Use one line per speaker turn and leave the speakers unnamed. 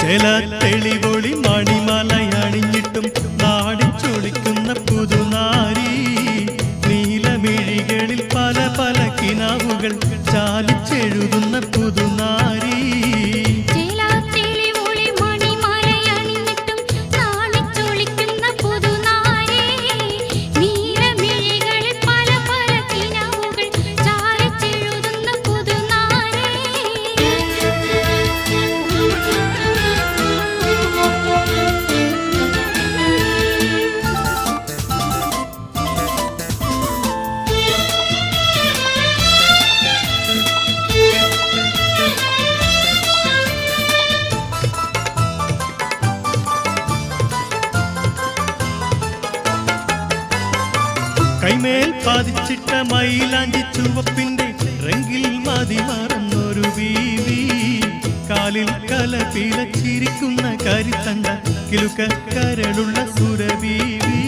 തെളിവൊളി മണിമലയണിഞ്ഞിട്ടും നാടിച്ചൊളിക്കുന്ന പുതുനാരി നീലമിഴികളിൽ പല പല കിനാവുകൾ ചാലിച്ചെഴുതുന്ന പുതുനാരി കൈമേൽ പതിച്ചിട്ട മയിലാഞ്ചി ചുവപ്പിന്റെ റെങ്കിൽ മതി മറന്നൊരു ബീവി കാലിൽ കലപിലച്ചിരിക്കുന്ന കരിത്തണ്ട കിലുക്ക കരളുള്ള സുരബീവി